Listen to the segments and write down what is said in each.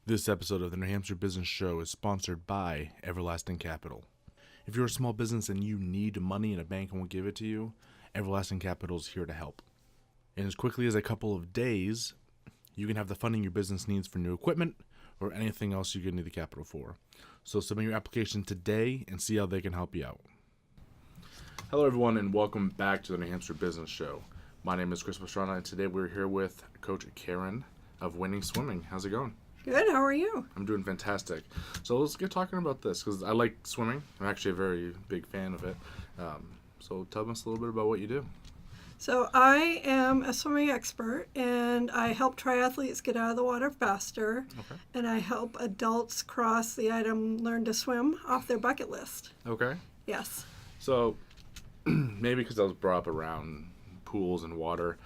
This episode of the New Hampshire Business Show is sponsored by Everlasting Capital. If you're a small business and you need money and a bank won't give it to you, Everlasting Capital is here to help. In as quickly as a couple of days, you can have the funding your business needs for new equipment or anything else you need the capital for. So submit your application today and see how they can help you out. Hello everyone and welcome back to the New Hampshire Business Show. My name is Chris Pastrana and today we're here with Coach Caron of Winning Swimming. How's it going? Good. How are you? I'm doing fantastic. So let's get talking about this because I like swimming. I'm actually a very big fan of it. So tell us a little bit about what you do. So I am a swimming expert, and I help triathletes get out of the water faster, and I help adults cross the item learn to swim off their bucket list. Okay. Yes. So maybe because I was brought up around pools and water,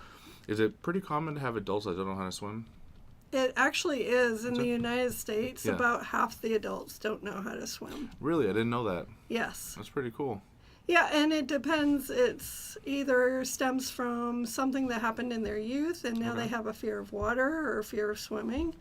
is it pretty common to have adults that don't know how to swim? It actually is. In the United States, Yeah. about half the adults don't know how to swim. Really? I didn't know that. Yes. That's pretty cool. Yeah, and it depends. It's either stems from something that happened in their youth, and now they have a fear of water or a fear of swimming,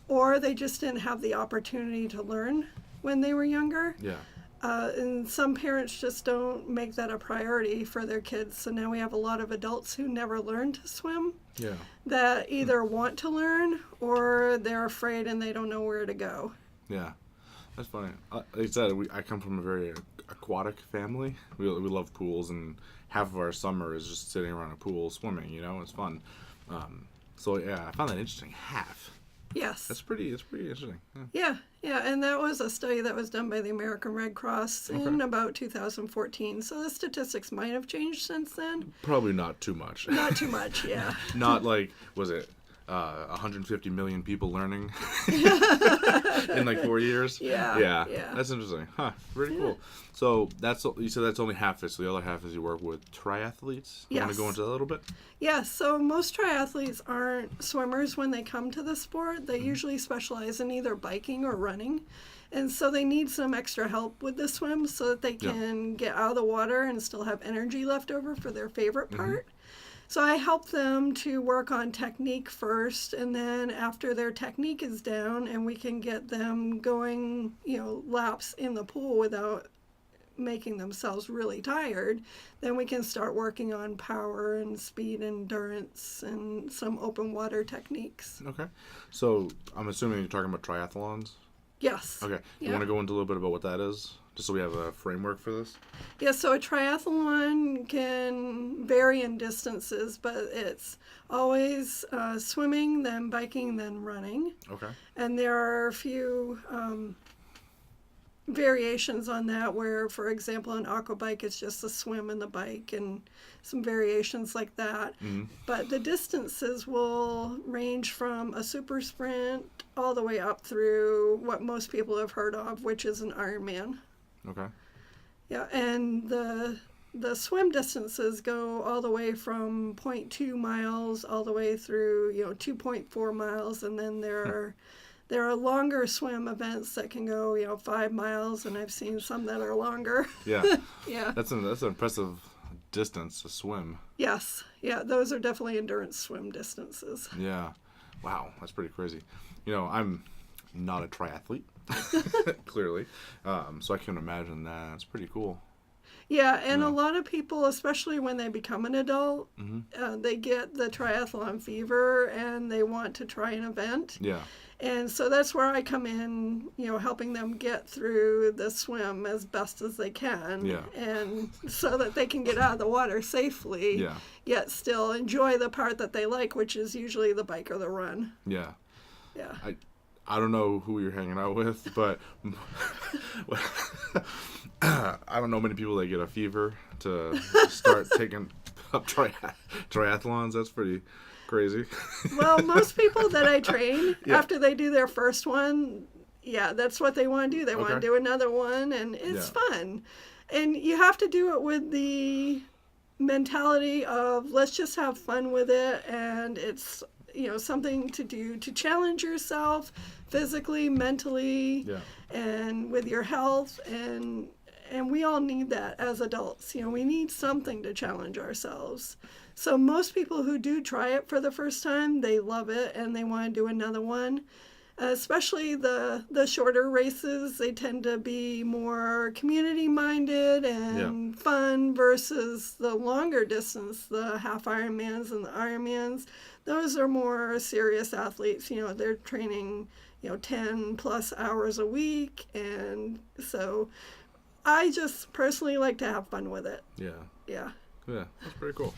or they just didn't have the opportunity to learn when they were younger. Yeah. And some parents just don't make that a priority for their kids. So now we have a lot of adults who never learned to swim Yeah. that either want to learn or they're afraid and they don't know where to go. Yeah. That's funny. Like I said, I come from a very aquatic family. We love pools, and half of our summer is just sitting around a pool swimming. You know, it's fun. So yeah, I found that interesting. Half. Yes. That's pretty interesting. Yeah, and that was a study that was done by the American Red Cross in about 2014. So the statistics might have changed since then. Probably not too much. Not too much, yeah. Not like, was it 150 million people learning in like 4 years? Yeah. That's interesting. Huh, pretty cool. So you said that's only half it. So the other half is you work with triathletes? You want to go into that a little bit? Yeah, so most triathletes aren't swimmers when they come to the sport. They usually specialize in either biking or running. And so they need some extra help with the swim so that they can get out of the water and still have energy left over for their favorite part. So I help them to work on technique first, and then after their technique is down and we can get them going, laps in the pool without making themselves really tired, then we can start working on power and speed, endurance, and some open water techniques. Okay. So I'm assuming you're talking about triathlons? Yes. Okay. You want to go into a little bit about what that is? Just so we have a framework for this? Yeah, so a triathlon can vary in distances, but it's always swimming, then biking, then running. Okay. And there are a few variations on that where, for example, an aqua bike is just the swim and the bike, and some variations like that. But the distances will range from a super sprint all the way up through what most people have heard of, which is an Ironman. Okay. Yeah, and the swim distances go all the way from 0.2 miles all the way through 2.4 miles, and then there are longer swim events that can go 5 miles, and I've seen some that are longer. Yeah. Yeah. That's an impressive distance to swim. Yes. Yeah, those are definitely endurance swim distances. Yeah. Wow, that's pretty crazy. I'm not a triathlete, clearly, so I can imagine that. It's pretty cool. Yeah, and a lot of people, especially when they become an adult, they get the triathlon fever and they want to try an event. Yeah. And so that's where I come in, helping them get through the swim as best as they can. Yeah. And so that they can get out of the water safely, yet still enjoy the part that they like, which is usually the bike or the run. Yeah. Yeah. I don't know who you're hanging out with, but I don't know many people that get a fever to start taking up triathlons. That's pretty crazy. Well, most people that I train, after they do their first one, that's what they want to do. They want to do another one, and it's fun. And you have to do it with the mentality of let's just have fun with it, and it's something to do to challenge yourself physically, mentally, and with your health, and we all need that as adults. We need something to challenge ourselves. So most people who do try it for the first time, they love it and they want to do another one. Especially the shorter races, they tend to be more community minded and fun versus the longer distance, the half Ironmans and the Ironmans. Those are more serious athletes. They're training 10 plus hours a week, and so I just personally like to have fun with it. Yeah, that's pretty cool.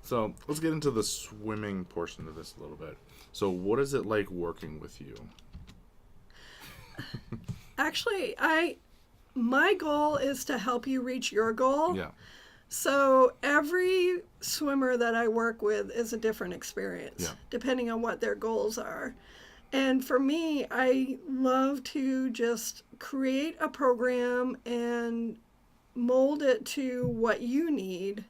So let's get into the swimming portion of this a little bit. So what is it like working with you? Actually, my goal is to help you reach your goal. Yeah. So every swimmer that I work with is a different experience, depending on what their goals are. And for me, I love to just create a program and mold it to what you need.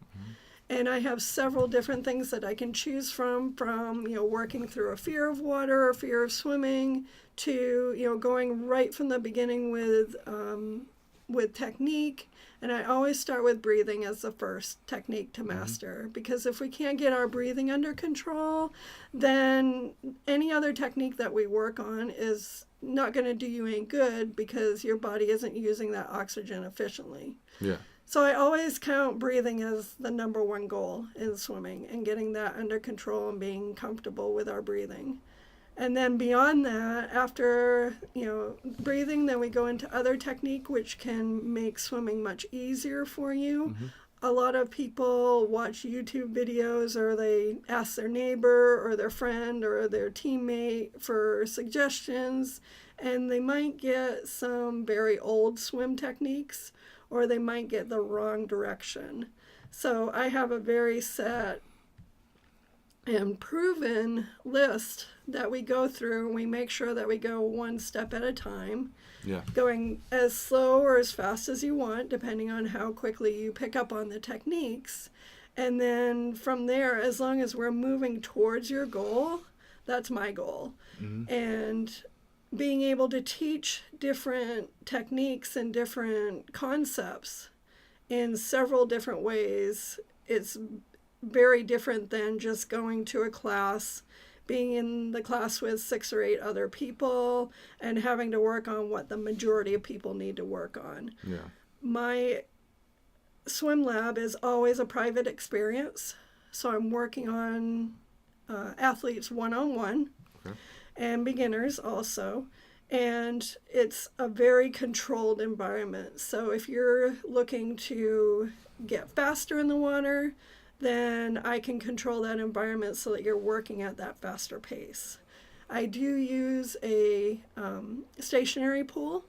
And I have several different things that I can choose from working through a fear of water, a fear of swimming, to going right from the beginning with technique. And I always start with breathing as the first technique to master, because if we can't get our breathing under control, then any other technique that we work on is not going to do you any good, because your body isn't using that oxygen efficiently. Yeah. So I always count breathing as the number one goal in swimming, and getting that under control and being comfortable with our breathing. And then beyond that, after breathing, then we go into other technique which can make swimming much easier for you. A lot of people watch YouTube videos, or they ask their neighbor or their friend or their teammate for suggestions, and they might get some very old swim techniques, or they might get the wrong direction. So I have a very set and proven list that we go through, and we make sure that we go one step at a time, going as slow or as fast as you want, depending on how quickly you pick up on the techniques. And then from there, as long as we're moving towards your goal, that's my goal. And being able to teach different techniques and different concepts in several different ways, it's very different than just going to a class, being in the class with 6 or 8 other people, and having to work on what the majority of people need to work on. My swim lab is always a private experience, so I'm working on athletes one-on-one. And beginners also. And it's a very controlled environment. So if you're looking to get faster in the water, then I can control that environment so that you're working at that faster pace. I do use a stationary pool.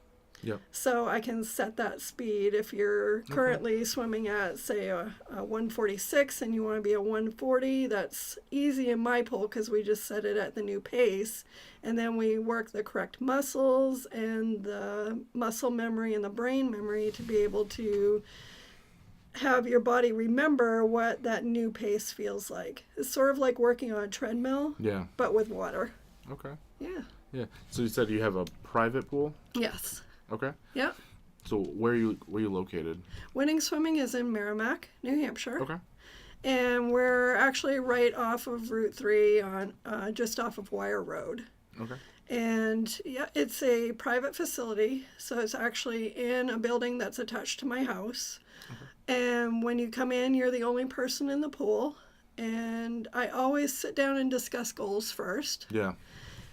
So I can set that speed. If you're currently swimming at, say, a 146 and you want to be a 140, that's easy in my pool, because we just set it at the new pace. And then we work the correct muscles and the muscle memory and the brain memory to be able to have your body remember what that new pace feels like. It's sort of like working on a treadmill, but with water. Yeah. So you said you have a private pool? Yes. Okay. Yep. So where are you located? Winning Swimming is in Merrimack, New Hampshire. Okay. And we're actually right off of Route 3 on just off of Wire Road. Okay. And it's a private facility, so it's actually in a building that's attached to my house. And when you come in, you're the only person in the pool. And I always sit down and discuss goals first.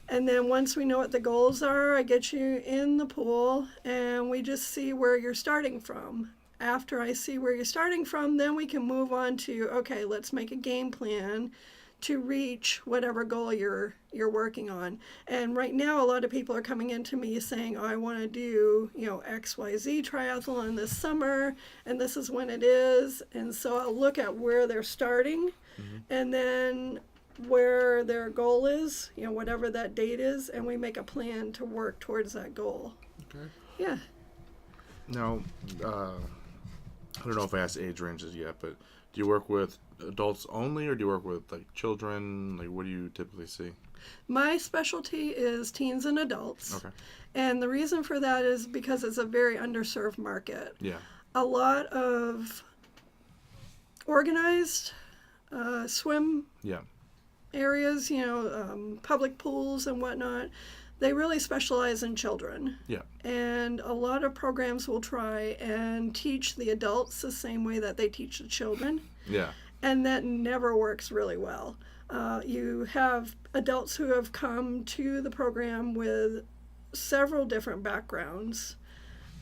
And then once we know what the goals are, I get you in the pool and we just see where you're starting from. After I see where you're starting from, then we can move on to, okay, let's make a game plan to reach whatever goal you're working on. And right now, a lot of people are coming into me saying, oh, I want to do, XYZ triathlon this summer, and this is when it is. And so I'll look at where they're starting, and then where their goal is, whatever that date is, and we make a plan to work towards that goal. Okay. Yeah. Now, I don't know if I asked age ranges yet, but do you work with adults only, or do you work with children? What do you typically see? My specialty is teens and adults. Okay. And the reason for that is because it's a very underserved market. Yeah. A lot of organized swim areas, public pools and whatnot, they really specialize in children. Yeah. And a lot of programs will try and teach the adults the same way that they teach the children. Yeah. And that never works really well. You have adults who have come to the program with several different backgrounds.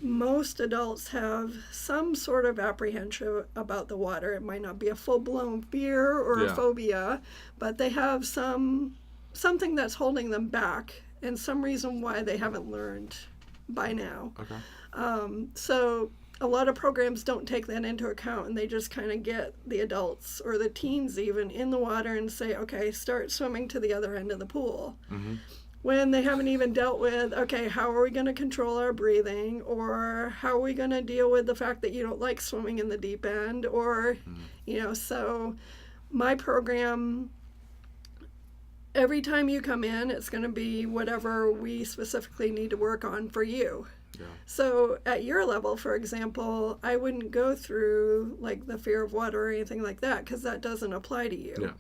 Most adults have some sort of apprehension about the water. It might not be a full-blown fear or a phobia, but they have something that's holding them back and some reason why they haven't learned by now. Okay. So a lot of programs don't take that into account, and they just kind of get the adults or the teens even in the water and say, okay, start swimming to the other end of the pool. Mm-hmm. When they haven't even dealt with, okay, how are we going to control our breathing, or how are we going to deal with the fact that you don't like swimming in the deep end, or, so my program, every time you come in, it's going to be whatever we specifically need to work on for you. Yeah. So at your level, for example, I wouldn't go through like the fear of water or anything like that, because that doesn't apply to you. Yeah.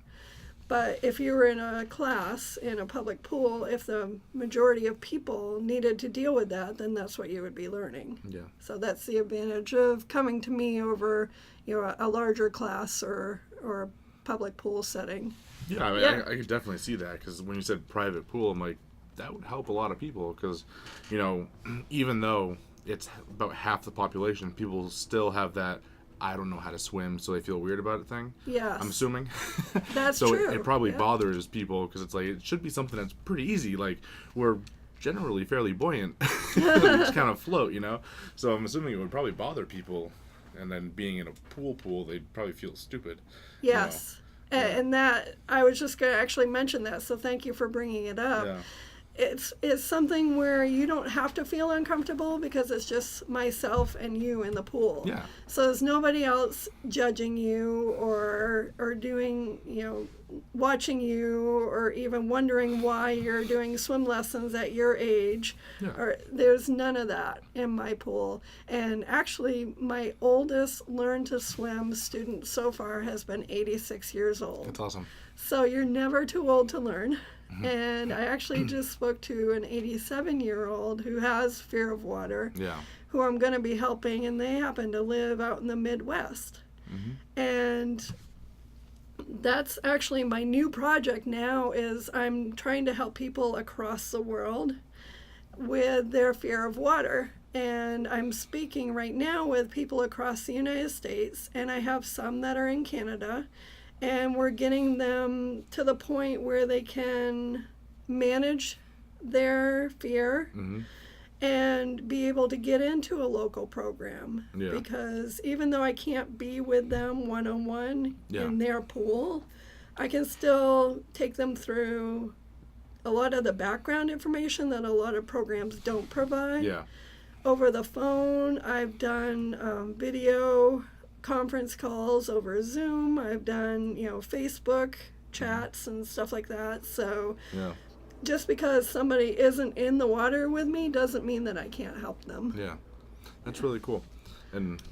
But if you were in a class in a public pool, if the majority of people needed to deal with that, then that's what you would be learning. Yeah. So that's the advantage of coming to me over, a larger class or a public pool setting. Yeah, I mean, I could definitely see that, because when you said private pool, I'm like, that would help a lot of people, because, even though it's about half the population, people still have that I don't know how to swim, so they feel weird about it thing. Yes. I'm assuming. That's so true. It probably bothers people, because it's like, it should be something that's pretty easy. Like, we're generally fairly buoyant. We just kind of float, So I'm assuming it would probably bother people. And then being in a pool, they'd probably feel stupid. Yes. And that, I was just going to actually mention that, so thank you for bringing it up. Yeah. It's something where you don't have to feel uncomfortable, because it's just myself and you in the pool. Yeah. So there's nobody else judging you or doing, watching you, or even wondering why you're doing swim lessons at your age. Yeah. Or there's none of that in my pool. And actually, my oldest learn to swim student so far has been 86 years old. That's awesome. So you're never too old to learn. And I actually just spoke to an 87-year-old who has fear of water, who I'm going to be helping, and they happen to live out in the Midwest. Mm-hmm. And that's actually my new project now, is I'm trying to help people across the world with their fear of water. And I'm speaking right now with people across the United States, and I have some that are in Canada. And we're getting them to the point where they can manage their fear and be able to get into a local program. Yeah. Because even though I can't be with them one-on-one in their pool, I can still take them through a lot of the background information that a lot of programs don't provide. Yeah. Over the phone, I've done video conference calls over Zoom. I've done, Facebook chats and stuff like that. So just because somebody isn't in the water with me doesn't mean that I can't help them. Yeah. That's really cool. And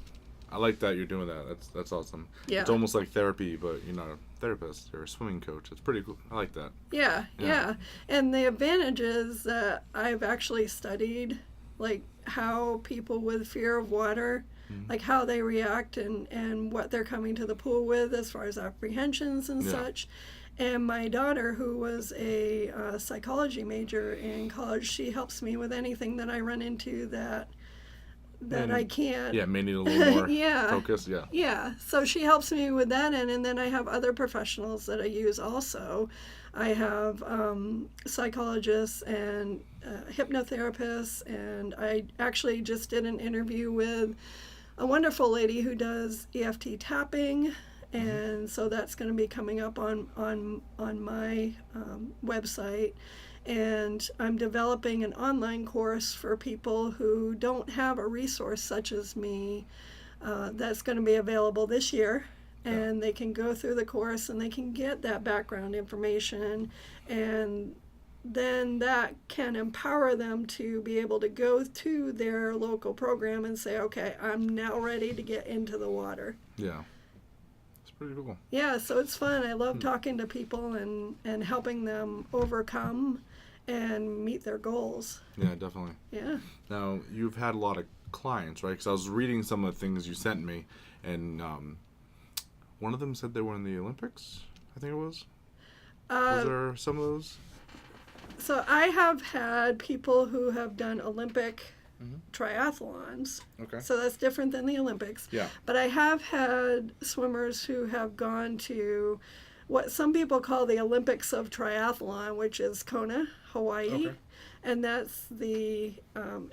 I like that you're doing that. That's awesome. Yeah. It's almost like therapy, but you're not a therapist. You're a swimming coach. It's pretty cool. I like that. Yeah. And the advantage is that I've actually studied, like, how people with fear of water, like how they react and what they're coming to the pool with as far as apprehensions and such. And my daughter, who was a psychology major in college, she helps me with anything that I run into that I can't. Yeah, may need a little more focus. Yeah. Yeah. So she helps me with that, and then I have other professionals that I use also. I have psychologists and hypnotherapists, and I actually just did an interview with a wonderful lady who does EFT tapping, and so that's going to be coming up on my website. And I'm developing an online course for people who don't have a resource such as me that's going to be available this year. And they can go through the course and they can get that background information, and then that can empower them to be able to go to their local program and say, okay, I'm now ready to get into the water. Yeah. It's pretty cool. Yeah, so it's fun. I love talking to people and helping them overcome and meet their goals. Yeah, definitely. Yeah. Now, you've had a lot of clients, right? Because I was reading some of the things you sent me, and one of them said they were in the Olympics, I think it was. Was there some of those? So I have had people who have done Olympic triathlons. Okay. So that's different than the Olympics. Yeah. But I have had swimmers who have gone to what some people call the Olympics of Triathlon, which is Kona, Hawaii. Okay. And that's the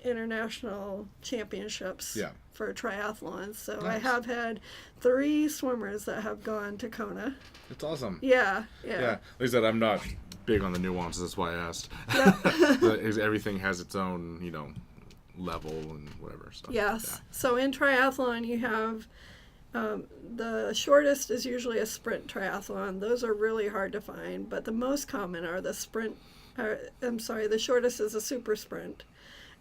international championships Yeah. for triathlons. So I Nice. have had 3 swimmers that have gone to Kona. It's awesome. Yeah. Like I said, I'm not big on the nuances. That's why I asked. Everything has its own, level and whatever. So, Yes. Yeah. So in triathlon, you have the shortest is usually a sprint triathlon. Those are really hard to find, but the most common are the the shortest is a super sprint.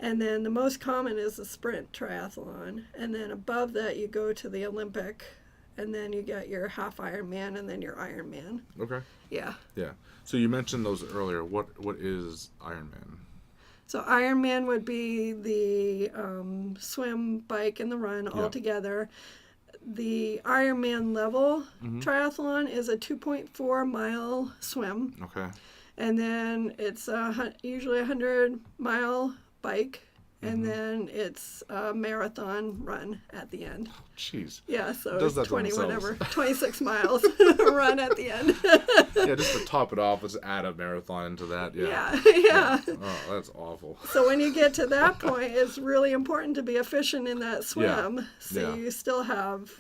And then the most common is the sprint triathlon. And then above that, you go to the Olympic, and then you get your half Ironman and then your Ironman. Okay. Yeah. Yeah. So you mentioned those earlier. What is Ironman? So Ironman would be the swim, bike, and the run all together. The Ironman level triathlon is a 2.4 mile swim. Okay. And then it's usually a 100-mile bike. And then it's a marathon run at the end. Jeez. Yeah, so Does that it's to 20 themselves. whatever, 26 miles run at the end. Yeah, just to top it off, let's add a marathon into that. Yeah. Yeah. Oh, that's awful. So when you get to that point, it's really important to be efficient in that swim. Yeah. So Yeah. you still have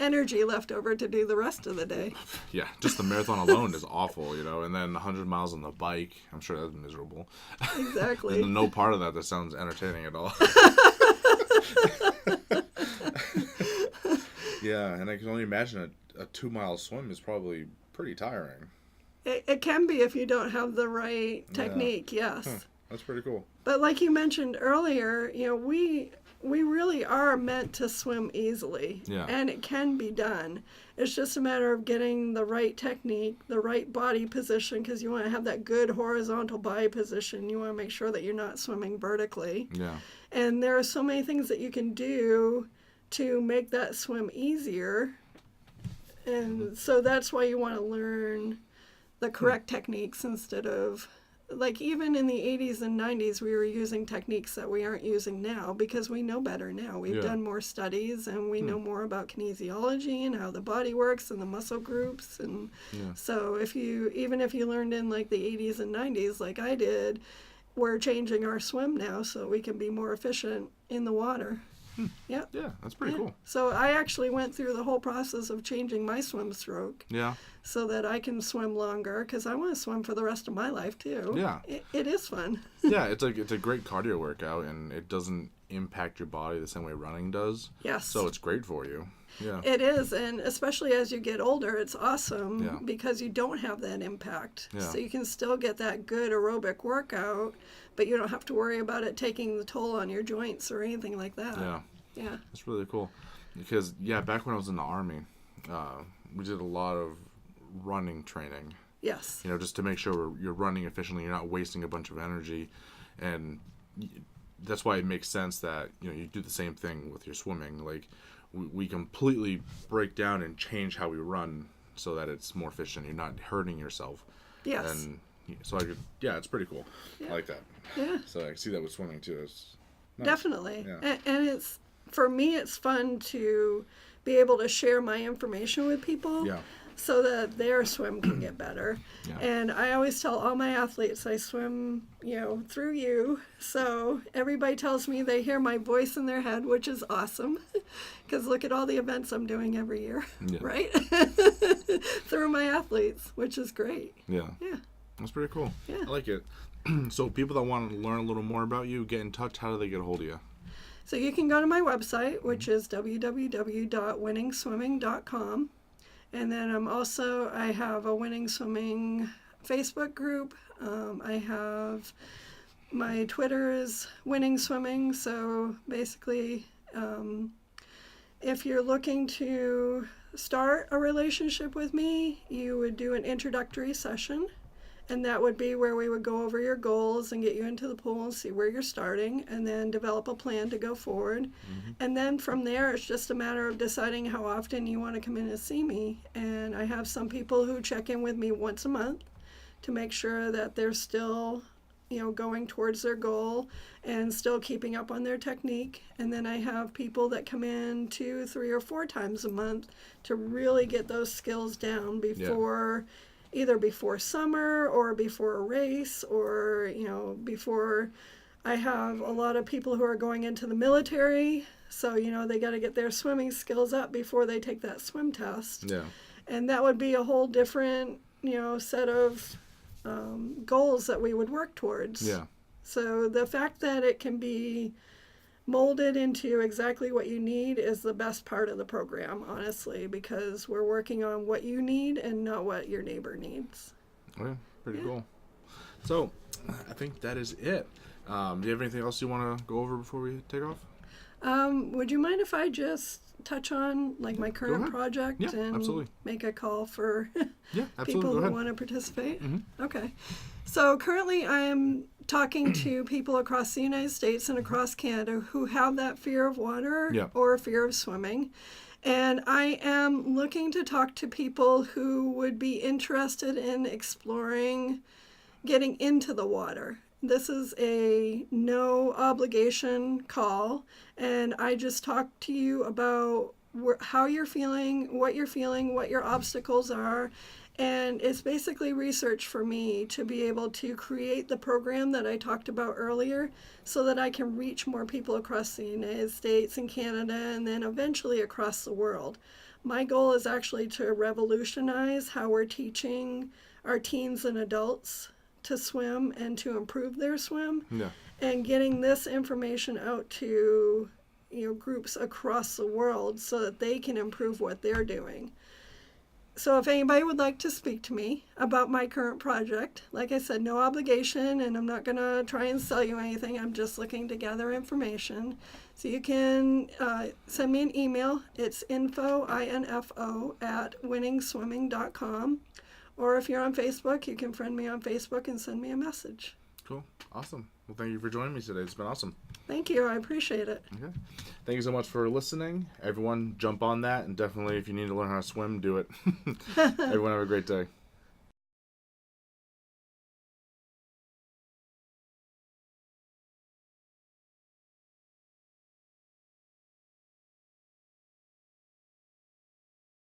energy left over to do the rest of the day. Yeah, just the marathon alone is awful, and then 100 miles on the bike, I'm sure that's miserable. Exactly. And no part of that sounds entertaining at all. Yeah, and I can only imagine a 2-mile swim is probably pretty tiring. It can be if you don't have the right technique, yes. Huh, that's pretty cool. But like you mentioned earlier, we really are meant to swim easily. Yeah. And it can be done. It's just a matter of getting the right technique, the right body position, because you want to have that good horizontal body position. You want to make sure that you're not swimming vertically. Yeah. And there are so many things that you can do to make that swim easier. And so that's why you want to learn the correct techniques instead of, like, even in the 80s and 90s, we were using techniques that we aren't using now because we know better now. We've done more studies and we know more about kinesiology and how the body works and the muscle groups. And so even if you learned in like the 80s and 90s, like I did, we're changing our swim now so we can be more efficient in the water. Yeah. Yeah, that's pretty cool. So I actually went through the whole process of changing my swim stroke. Yeah. So that I can swim longer because I want to swim for the rest of my life too. Yeah. It is fun. Yeah, it's a great cardio workout, and it doesn't impact your body the same way running does. Yes. So it's great for you. Yeah. It is, and especially as you get older, it's awesome because you don't have that impact. Yeah. So you can still get that good aerobic workout, but you don't have to worry about it taking the toll on your joints or anything like that. Yeah. Yeah. It's really cool. Because, back when I was in the Army, we did a lot of running training. Yes. Just to make sure you're running efficiently, you're not wasting a bunch of energy. And that's why it makes sense that, you do the same thing with your swimming. Like, we completely break down and change how we run so that it's more efficient. You're not hurting yourself. Yes. And so it's pretty cool. I like that. Yeah. So I see that with swimming too. It's nice. Definitely. Yeah. And it's, for me, it's fun to be able to share my information with people. Yeah. So that their swim can get better. Yeah. And I always tell all my athletes I swim, through you. So everybody tells me they hear my voice in their head, which is awesome. Because look at all the events I'm doing every year, right? Through my athletes, which is great. Yeah. Yeah. That's pretty cool. Yeah. I like it. So people that want to learn a little more about you, get in touch. How do they get a hold of you? So you can go to my website, which is www.winningswimming.com. And then I have a Winning Swimming Facebook group. I have my Twitter is Winning Swimming. So basically, if you're looking to start a relationship with me, you would do an introductory session. And that would be where we would go over your goals and get you into the pool and see where you're starting, and then develop a plan to go forward. Mm-hmm. And then from there, it's just a matter of deciding how often you want to come in and see me. And I have some people who check in with me once a month to make sure that they're still, going towards their goal and still keeping up on their technique. And then I have people that come in 2, 3, or 4 times a month to really get those skills down before either before summer or before a race, or before. I have a lot of people who are going into the military, so they got to get their swimming skills up before they take that swim test. Yeah. And that would be a whole different set of goals that we would work towards. Yeah. So the fact that it can be molded into exactly what you need is the best part of the program, honestly, because we're working on what you need and not what your neighbor needs. Okay, pretty cool. So, I think that is it. Do you have anything else you want to go over before we take off? Would you mind if I just touch on my current project and absolutely. make a call for Absolutely. people who want to participate? Mm-hmm. Okay. So currently I am talking to people across the United States and across Canada who have that fear of water or fear of swimming. And I am looking to talk to people who would be interested in exploring getting into the water. This is a no obligation call, and I just talk to you about how you're feeling, what your obstacles are, and it's basically research for me to be able to create the program that I talked about earlier so that I can reach more people across the United States and Canada and then eventually across the world. My goal is actually to revolutionize how we're teaching our teens and adults to swim and to improve their swim, and getting this information out to groups across the world so that they can improve what they're doing. So if anybody would like to speak to me about my current project, like I said, no obligation, and I'm not going to try and sell you anything. I'm just looking to gather information. So you can send me an email. It's info, @winningswimming.com. Or if you're on Facebook, you can friend me on Facebook and send me a message. Cool. Awesome. Well, thank you for joining me today. It's been awesome. Thank you. I appreciate it. Okay. Thank you so much for listening. Everyone, jump on that. And definitely, if you need to learn how to swim, do it. Everyone, have a great day.